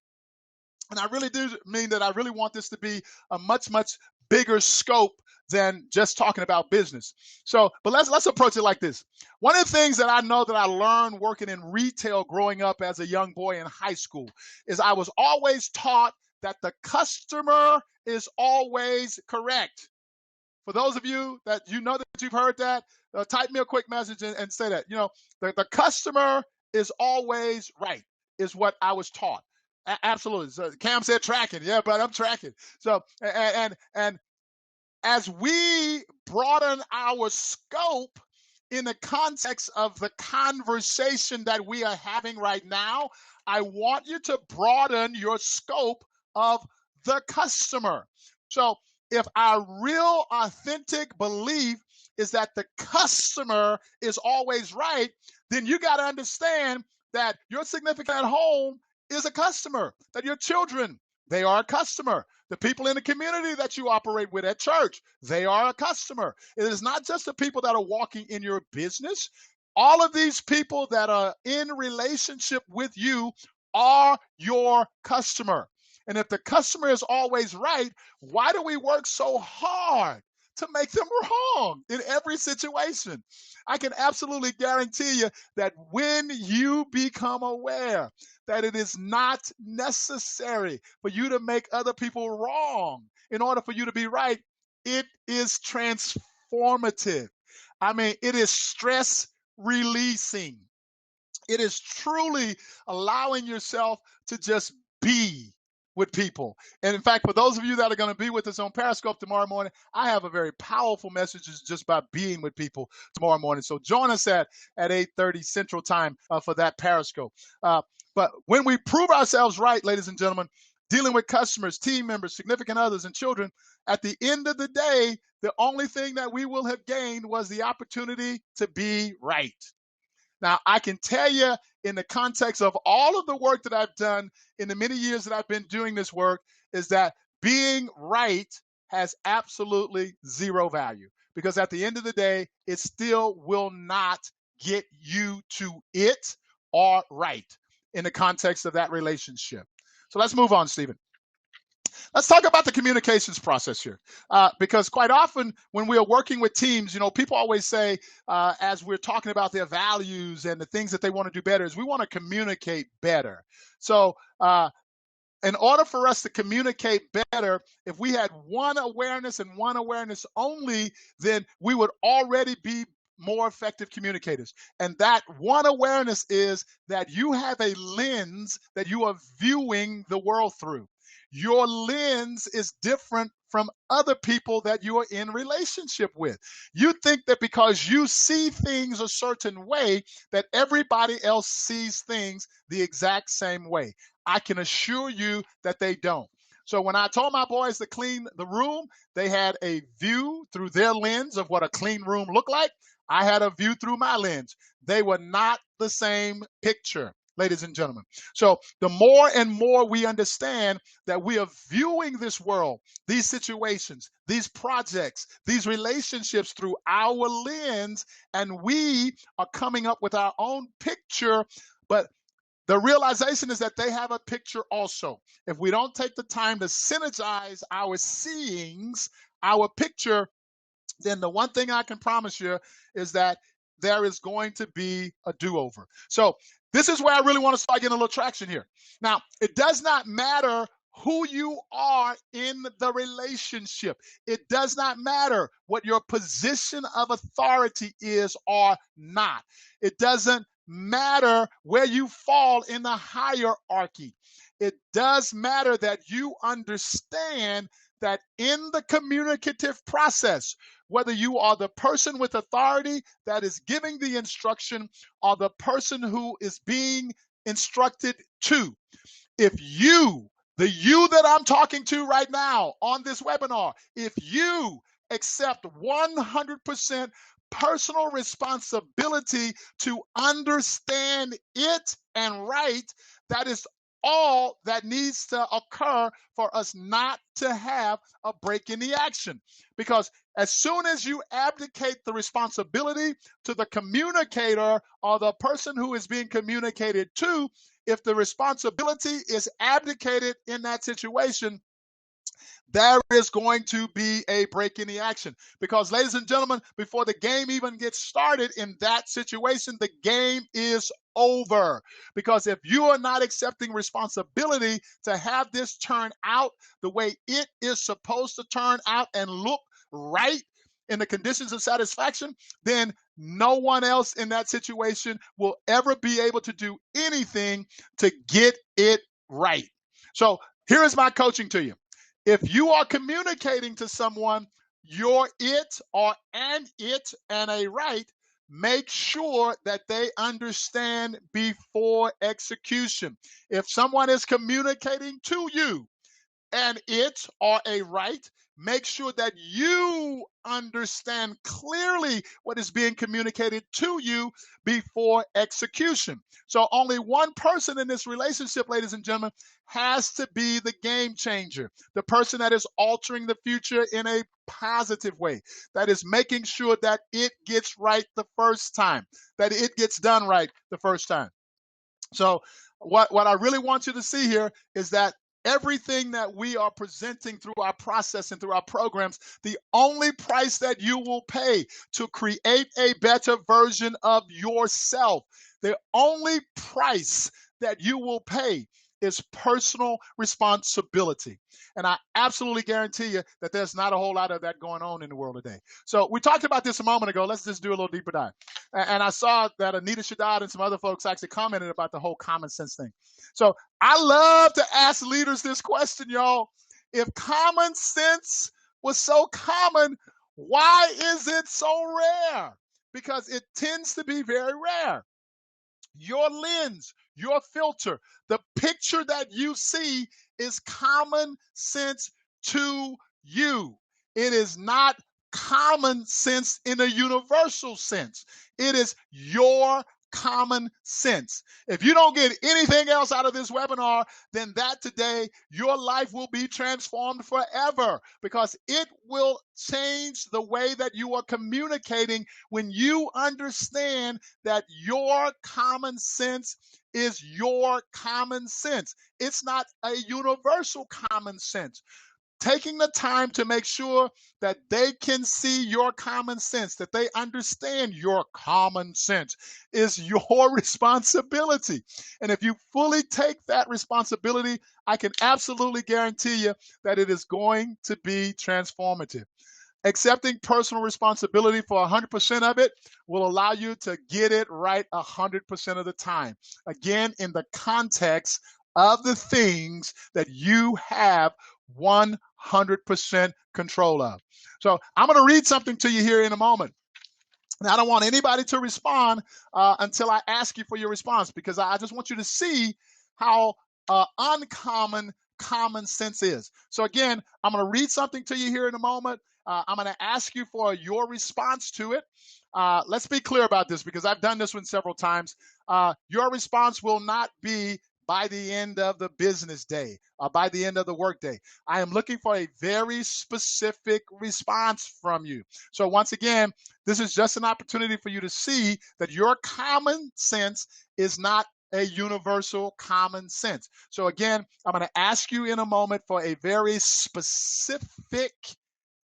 and I really do mean that I really want this to be a much, much bigger scope than just talking about business. So, but let's approach it like this. One of the things that I know that I learned working in retail growing up as a young boy in high school is I was always taught that the customer is always correct. For those of you that you know that you've heard that, type me a quick message and say that. You know, the customer is always right, is what I was taught. Absolutely. So Cam said tracking. Yeah, but I'm tracking. So and as we broaden our scope in the context of the conversation that we are having right now, I want you to broaden your scope of the customer. So if our real authentic belief is that the customer is always right, then you got to understand that your significant at home is a customer, that your children, they are a customer. The people in the community that you operate with at church, they are a customer. It is not just the people that are walking in your business. All of these people that are in relationship with you are your customer. And if the customer is always right, why do we work so hard to make them wrong in every situation? I can absolutely guarantee you that when you become aware that it is not necessary for you to make other people wrong in order for you to be right, it is transformative. I mean, it is stress releasing. It is truly allowing yourself to just be with people. And in fact, for those of you that are going to be with us on Periscope tomorrow morning, I have a very powerful message just about being with people tomorrow morning. So join us at 8:30 Central Time for that Periscope. But when we prove ourselves right, ladies and gentlemen, dealing with customers, team members, significant others, and children, at the end of the day, the only thing that we will have gained was the opportunity to be right. Now, I can tell you in the context of all of the work that I've done in the many years that I've been doing this work is that being right has absolutely zero value, because at the end of the day, it still will not get you to it or right in the context of that relationship. So let's move on, Stephen. Let's talk about the communications process here, because quite often when we are working with teams, people always say, as we're talking about their values and the things that they want to do better, is we want to communicate better. So in order for us to communicate better, if we had one awareness and one awareness only, then we would already be more effective communicators. And that one awareness is that you have a lens that you are viewing the world through. Your lens is different from other people that you are in relationship with. You think that because you see things a certain way, that everybody else sees things the exact same way. I can assure you that they don't. So when I told my boys to clean the room, they had a view through their lens of what a clean room looked like. I had a view through my lens. They were not the same picture, ladies and gentlemen. So the more and more we understand that we are viewing this world, these situations, these projects, these relationships through our lens, and we are coming up with our own picture, but the realization is that they have a picture also. If we don't take the time to synergize our seeings, our picture, then the one thing I can promise you is that there is going to be a do-over. So this is where I really want to start getting a little traction here. Now, it does not matter who you are in the relationship. It does not matter what your position of authority is or not. It doesn't matter where you fall in the hierarchy. It does matter that you understand that in the communicative process, whether you are the person with authority that is giving the instruction or the person who is being instructed to, if you, the you that I'm talking to right now on this webinar, if you accept 100% personal responsibility to understand it and right, that is all that needs to occur for us not to have a break in the action. Because as soon as you abdicate the responsibility to the communicator or the person who is being communicated to, if the responsibility is abdicated in that situation, there is going to be a break in the action. Because, ladies and gentlemen, before the game even gets started in that situation, the game is over. Because if you are not accepting responsibility to have this turn out the way it is supposed to turn out and look right in the conditions of satisfaction, then no one else in that situation will ever be able to do anything to get it right. So here is my coaching to you. If you are communicating to someone your it or an it and a right, make sure that they understand before execution. If someone is communicating to you and it or a right, make sure that you understand clearly what is being communicated to you before execution. So only one person in this relationship, ladies and gentlemen, has to be the game changer, the person that is altering the future in a positive way, that is making sure that it gets right the first time, that it gets done right the first time. So what I really want you to see here is that everything that we are presenting through our process and through our programs, the only price that you will pay to create a better version of yourself, the only price that you will pay is personal responsibility. And I absolutely guarantee you that there's not a whole lot of that going on in the world today. So we talked about this a moment ago. Let's just do a little deeper dive. And I saw that Anita Shaddad and some other folks actually commented about the whole common sense thing. So I love to ask leaders this question, y'all. If common sense was so common, why is it so rare? Because it tends to be very rare. Your lens, your filter, the picture that you see is common sense to you. It is not common sense in a universal sense. It is your common sense. If you don't get anything else out of this webinar, then that today, your life will be transformed forever, because it will change the way that you are communicating when you understand that your common sense is your common sense. It's not a universal common sense. Taking the time to make sure that they can see your common sense, that they understand your common sense, is your responsibility. And if you fully take that responsibility, I can absolutely guarantee you that it is going to be transformative. Accepting personal responsibility for 100% of it will allow you to get it right 100% of the time. Again, in the context of the things that you have 100% control of. So I'm going to read something to you here in a moment. Now, I don't want anybody to respond until I ask you for your response, because I just want you to see how uncommon common sense is. So again, I'm going to read something to you here in a moment. I'm going to ask you for your response to it. Let's be clear about this, because I've done this one several times. Your response will not be by the end of the business day, by the end of the workday. I am looking for a very specific response from you. So once again, this is just an opportunity for you to see that your common sense is not a universal common sense. So again, I'm going to ask you in a moment for a very specific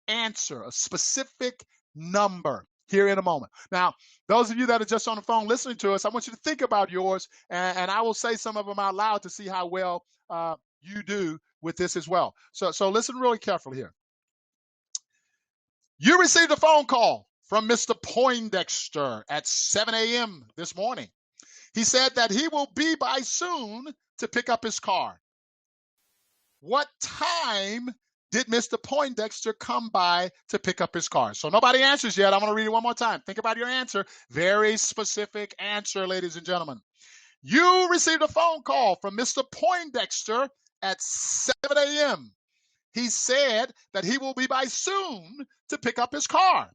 answer, a specific number here in a moment. Now, those of you that are just on the phone listening to us, I want you to think about yours, and I will say some of them out loud to see how well you do with this as well. So listen really carefully here. You received a phone call from Mr. Poindexter at 7 a.m. this morning. He said that he will be by soon to pick up his car. What time did Mr. Poindexter come by to pick up his car? So nobody answers yet. I'm going to read it one more time. Think about your answer. Very specific answer, ladies and gentlemen. You received a phone call from Mr. Poindexter at 7 a.m. He said that he will be by soon to pick up his car.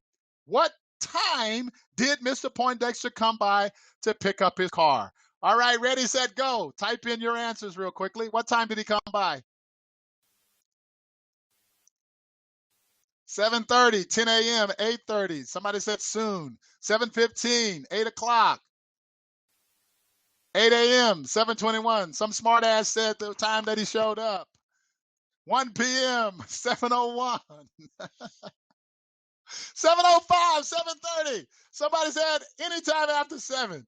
What time did Mr. Poindexter come by to pick up his car? All right, ready, set, go. Type in your answers real quickly. What time did he come by? 7:30, 10 a.m., 8:30. Somebody said soon. 7:15, 8 o'clock. 8 a.m., 7:21. Some smart ass said the time that he showed up. 1 p.m., 7:01. 7:05, 7:30. Somebody said anytime after 7.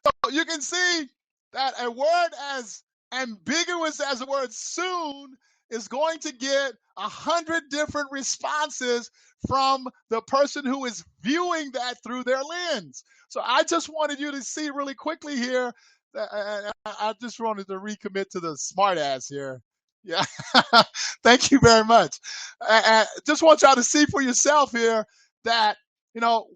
So you can see that a word as ambiguous as the word soon is going to get 100 different responses from the person who is viewing that through their lens. So I just wanted you to see really quickly here. I just wanted to recommit to the smart ass here. Yeah. Thank you very much. Just want y'all to see for yourself here that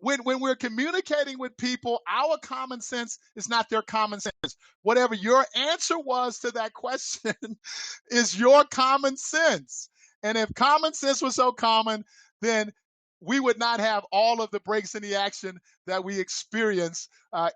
When we're communicating with people, our common sense is not their common sense. Whatever your answer was to that question is your common sense. And if common sense was so common, then we would not have all of the breaks in the action that we experience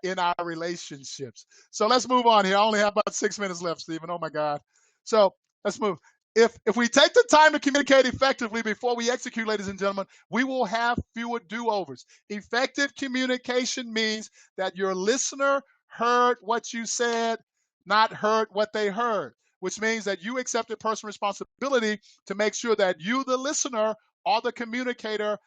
in our relationships. So let's move on here. I only have about 6 minutes left, Stephen. Oh my God. So let's move. If we take the time to communicate effectively before we execute, ladies and gentlemen, we will have fewer do-overs. Effective communication means that your listener heard what you said, not heard what they heard, which means that you accepted personal responsibility to make sure that you, the listener, or the communicator,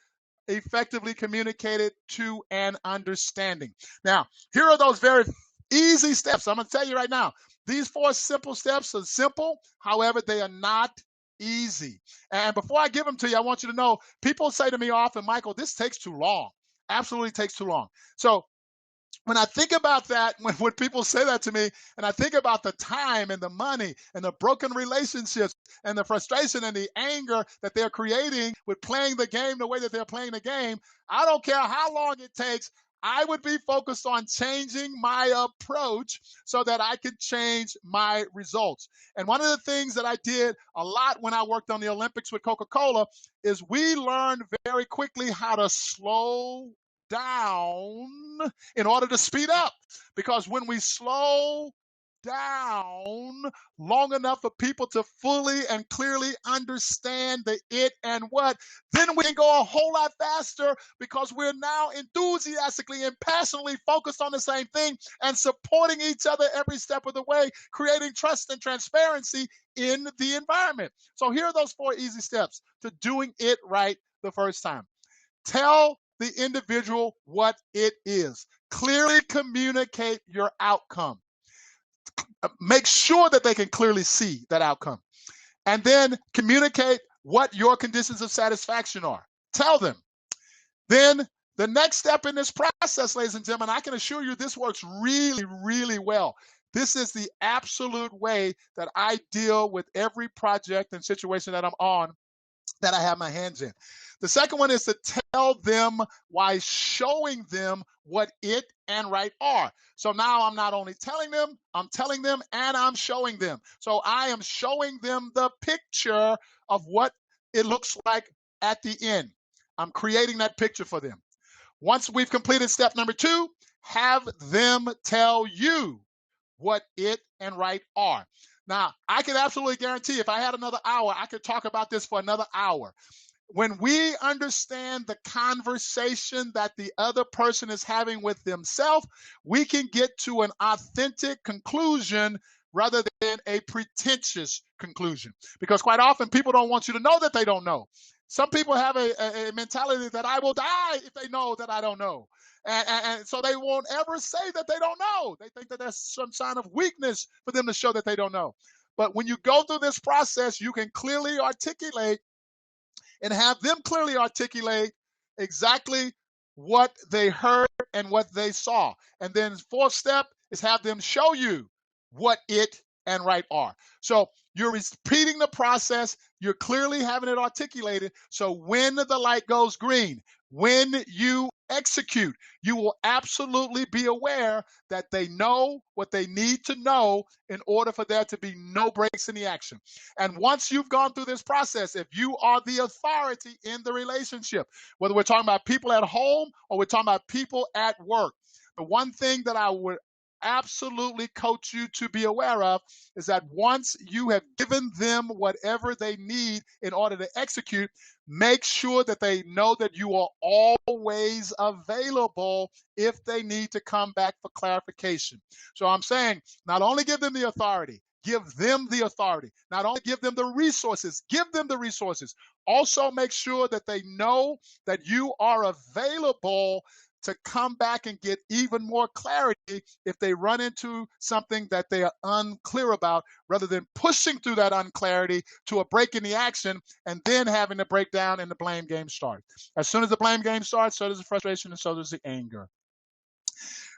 effectively communicated to an understanding. Now, here are those very easy steps. I'm going to tell you right now. These 4 simple steps are simple. However, they are not easy. And before I give them to you, I want you to know, people say to me often, Michael, this takes too long. Absolutely takes too long. So when I think about that, when people say that to me, and I think about the time and the money and the broken relationships and the frustration and the anger that they're creating with playing the game the way that they're playing the game, I don't care how long it takes. I would be focused on changing my approach so that I could change my results. And one of the things that I did a lot when I worked on the Olympics with Coca-Cola is we learned very quickly how to slow down in order to speed up. Because when we slow down long enough for people to fully and clearly understand the it and what, then we can go a whole lot faster because we're now enthusiastically and passionately focused on the same thing and supporting each other every step of the way, creating trust and transparency in the environment. So here are those 4 easy steps to doing it right the first time. Tell the individual what it is. Clearly communicate your outcome. Make sure that they can clearly see that outcome. And then communicate what your conditions of satisfaction are. Tell them. Then the next step in this process, ladies and gentlemen, I can assure you this works really, really well. This is the absolute way that I deal with every project and situation that I'm on, that I have my hands in. The second one is to tell them why showing them what it and right are. So now I'm not only telling them, I'm telling them and I'm showing them. So I am showing them the picture of what it looks like at the end. I'm creating that picture for them. Once we've completed step number 2, have them tell you what it and right are. Now, I can absolutely guarantee if I had another hour, I could talk about this for another hour. When we understand the conversation that the other person is having with themselves, we can get to an authentic conclusion rather than a pretentious conclusion. Because quite often people don't want you to know that they don't know. Some people have a mentality that I will die if they know that I don't know. And so they won't ever say that they don't know. They think that that's some sign of weakness for them to show that they don't know. But when you go through this process, you can clearly articulate and have them clearly articulate exactly what they heard and what they saw. And then 4th step is have them show you what it and right are. So you're repeating the process. You're clearly having it articulated. So when the light goes green, when you execute, you will absolutely be aware that they know what they need to know in order for there to be no breaks in the action. And once you've gone through this process, if you are the authority in the relationship, whether we're talking about people at home or we're talking about people at work, the one thing that I would absolutely coach you to be aware of is that once you have given them whatever they need in order to execute, make sure that they know that you are always available if they need to come back for clarification. So I'm saying not only give them the authority, give them the authority. Not only give them the resources, give them the resources. Also make sure that they know that you are available to come back and get even more clarity if they run into something that they are unclear about, rather than pushing through that unclarity to a break in the action and then having the breakdown and the blame game start. As soon as the blame game starts, so does the frustration and so does the anger.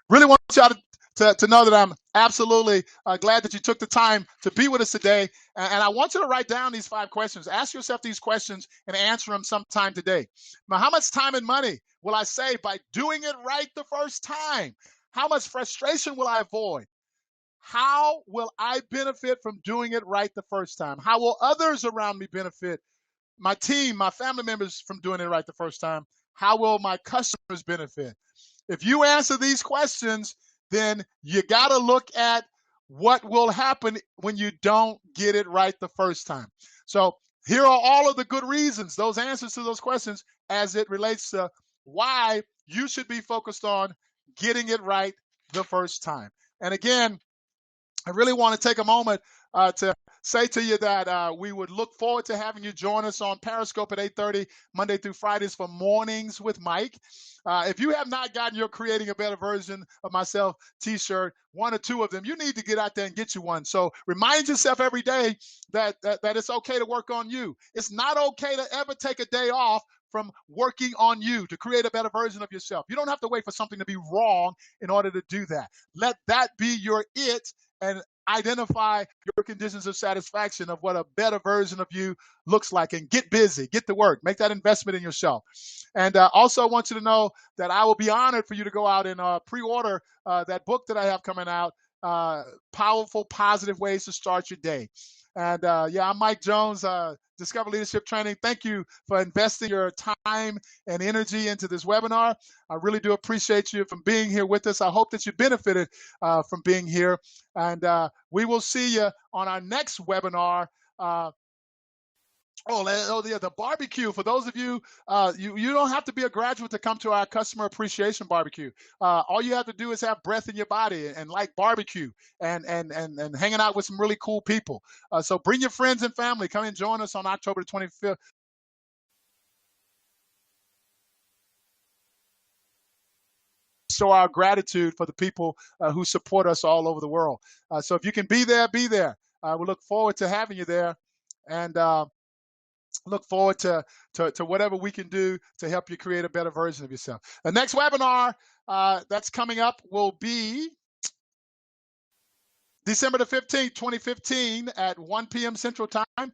Really want y'all to know that I'm absolutely glad that you took the time to be with us today. And I want you to write down these 5 questions. Ask yourself these questions and answer them sometime today. Now, how much time and money will I save by doing it right the first time? How much frustration will I avoid? How will I benefit from doing it right the first time? How will others around me benefit? My team, my family members from doing it right the first time? How will my customers benefit? If you answer these questions, then you got to look at what will happen when you don't get it right the first time. So here are all of the good reasons, those answers to those questions as it relates to why you should be focused on getting it right the first time. And again, I really want to take a moment to say to you that we would look forward to having you join us on Periscope at 8:30 Monday through Fridays for Mornings with Mike. If you have not gotten your Creating a Better Version of Myself t-shirt, 1 or 2 of them, you need to get out there and get you one. So remind yourself every day that it's okay to work on you. It's not okay to ever take a day off from working on you to create a better version of yourself. You don't have to wait for something to be wrong in order to do that. Let that be your it, and identify your conditions of satisfaction of what a better version of you looks like, and get busy, get to work, make that investment in yourself. And also I want you to know that I will be honored for you to go out and pre-order that book that I have coming out, Powerful Positive Ways to Start Your Day. And I'm Mike Jones, Discover Leadership Training. Thank you for investing your time and energy into this webinar. I really do appreciate you from being here with us. I hope that you benefited from being here. And we will see you on our next webinar. The barbecue. For those of you, you don't have to be a graduate to come to our customer appreciation barbecue. All you have to do is have breath in your body and like barbecue and hanging out with some really cool people. So bring your friends and family. Come and join us on October 25th. Show our gratitude for the people who support us all over the world. So if you can be there, be there. We look forward to having you there. And look forward to whatever we can do to help you create a better version of yourself. The next webinar that's coming up will be December the 15th, 2015 at 1 p.m. Central Time.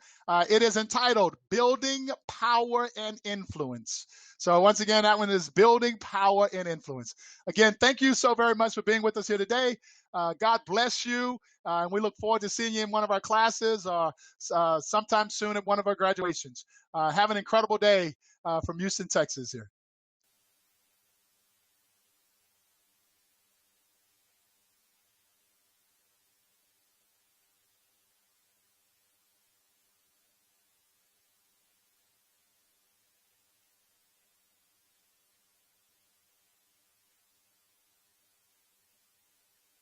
It is entitled Building Power and Influence. So once again, that one is Building Power and Influence. Again, thank you so very much for being with us here today. God bless you. And we look forward to seeing you in one of our classes sometime soon at one of our graduations. Have an incredible day from Houston, Texas here.